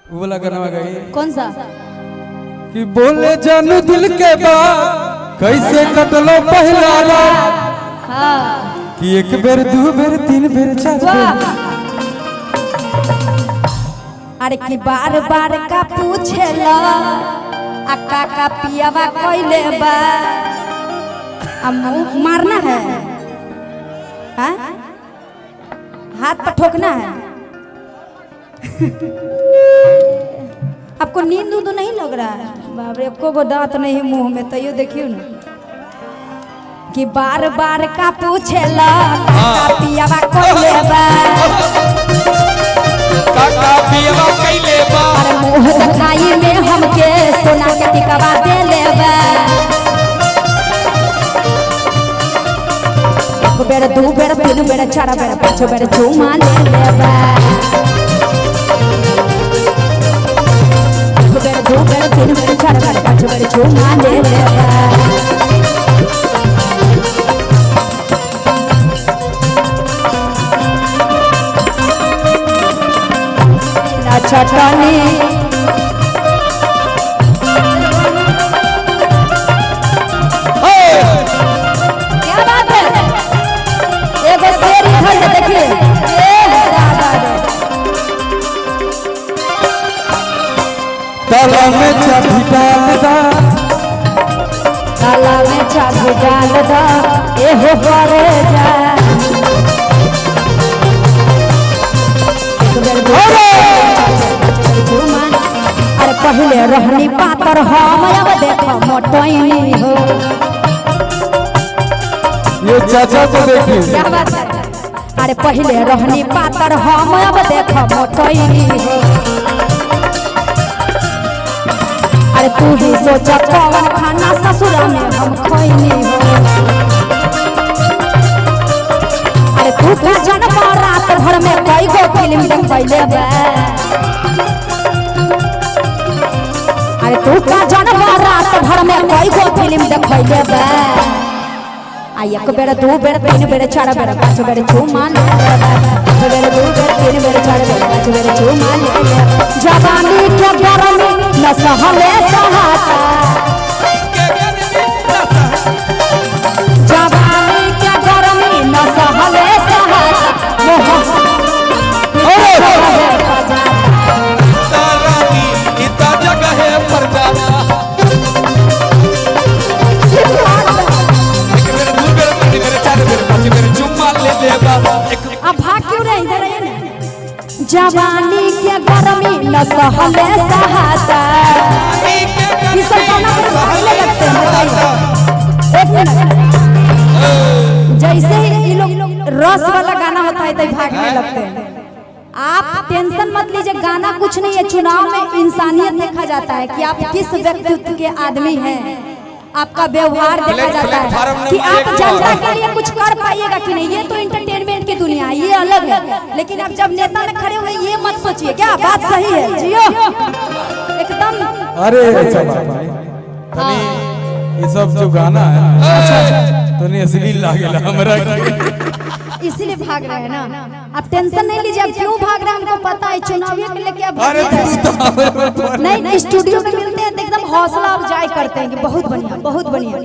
वो वाला गाना गई कौन सा? कि बोले जानू दिल के बात कैसे कटलो पहला रात। हाँ कि एक बेर दू बेर तीन बेर चार बेर। अरे कि बार बार का पूछेला अक्का का पियावा कोइले बा मुंह मारना है, हाँ? हाथ पर ठोकना है। आपको नींद तो नहीं लग रहा है? बाप रे, एको गो दांत नहीं मुंह में, तैयो देखियो ना कि बार बार का पूछेला का पियावा कोइले बा काका पियावा कइले बा। अरे मुंह दिखाई में हमके सोना के टिकवा दे लेबा। एक बेर दू बेर तीन बेर चार बेर पांच बेर चुमा ले लेबा। एक बेर दू बेर तीन बेर चार बेर पांच बेर चुमा ले लेबा। चटनी क्या बात है? एगो शेर इधर से देखिए। ताला में चाबी डाल दा, ताला में चाबी डाल दा, एहो करे जा। अरे पहले रहनी पातर हम अब देखो मोटैनी हो। ये चाचा को देखिए। क्या बात है? अरे पहले रहनी पातर हम अब देखो मोटैनी हो। अरे तू ही सोच कौन खाना ससुरा में हम खैनी हो। अरे तू का जन्म रात भर में कई गो फिल्म देखैले बा। अरे तू का जन्म रात भर में कई गो फिल्म देखैले बा। आ एक बेर दू बेर तीन बेर चार बेर पांच बेर चुमा ले लेबा। एक बेर दू बेर तीन बेर चार बेर पांच बेर चुमा ले लेबा। जवानी के गरमी न सहले सहाता, जवानी के गरमी न सहले सहाता। अब भाग क्यों रहे? इधर आइए ना। जवानी के गरमी न सहले सहाता। ये सब गाना को सहले लगते हैं, बताइए। एक मिनट, जैसे ही ये लोग रस वाला गाना होता है तो भागने लगते हैं। आप टेंशन मत लीजिए, गाना कुछ नहीं है। चुनाव में इंसानियत देखा जाता है कि आप किस व्यक्तित्व के आदमी हैं, आपका व्यवहार देखा जाता है कि आप जनता के लिए कुछ कर पाइएगा कि नहीं। ये तो इंटरटेनमेंट की दुनिया है, ये अलग है। लेकिन अब जब नेता में खड़े हुए ये मत सोचिए, क्या बात सही है? जियो एकदम। अरे ये सब जो गाना है तो नहीं अश्लील लागेला हमरा। इसीलिए भाग रहे हैं ना। आप टेंशन नहीं लीजिए, अब क्यों भाग रहे हैं हमको पता है। चुनावी के लेके अब नहीं, स्टूडियो में मिलते हैं तो एकदम हौसला अफजाई करते हैं कि बहुत बढ़िया बहुत बढ़िया।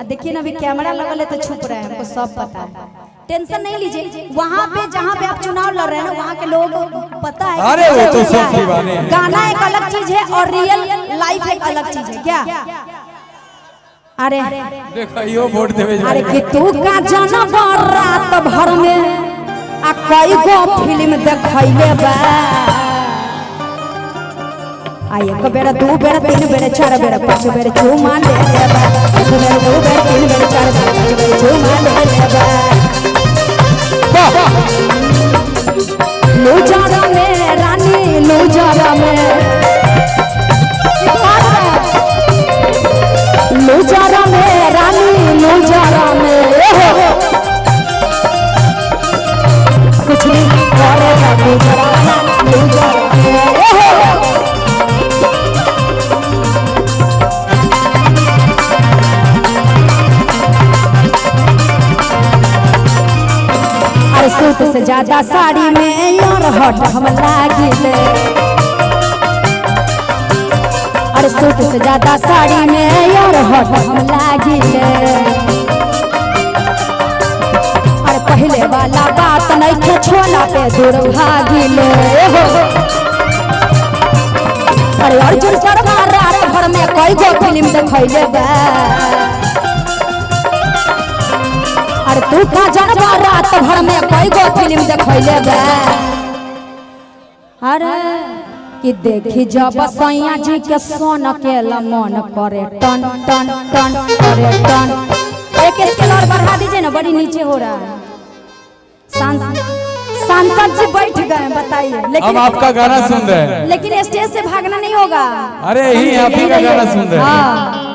देखिए ना, अभी कैमरा लगल है तो छुप रहे हैं, हमको सब पता है। टेंशन नहीं लीजिए, वहाँ पे जहाँ पे आप चुनाव लड़ रहे हैं वहाँ के लोग पता है। अरे वो तो सब दीवाने हैं। गाना एक अलग चीज है और रियल लाइफ एक अलग चीज है। क्या? अरे देखियो वोट देवे। अरे कि तू का जन्म रात भर में आ कई गो फिल्म देखैले बा। आ एक बेर दू बेर तीन बेर चार बेर पांच बेर चुमा ले लेबा। एक बेर दू बेर तीन बेर चार बेर पांच बेर चुमा ले लेबा। लूजारा में रानी, लूजारा में, लूजारा में रानी, लूजारा में कुछ नहीं करेगा। लूजारा में, लूजारा में अरे सूट से ज्यादा साड़ी में यार हट हम लागिले। से ज्यादा साड़ी में यार हट हम लागिले। अरे पहले वाला बात नहीं थे छोला पे दूर भागिले हो। अरे अर्जुन शर्मा रात भर में कई गो फिल्म देखैले बा। अरे तू का जनवा रात भर में कई गो फिल्म देखैले बा। अरे कि देखी जब सैया जी के सोन के मन करे टन टन टन करे टन। एक स्केल और बढ़ा दीजिए ना, बड़ी नीचे हो रहा है। सांसद जी बैठ गए, बताइए। लेकिन हम आपका गाना सुन रहे हैं, लेकिन स्टेज से भागना नहीं होगा। अरे यही आप ही का गाना सुन रहे हैं। हाँ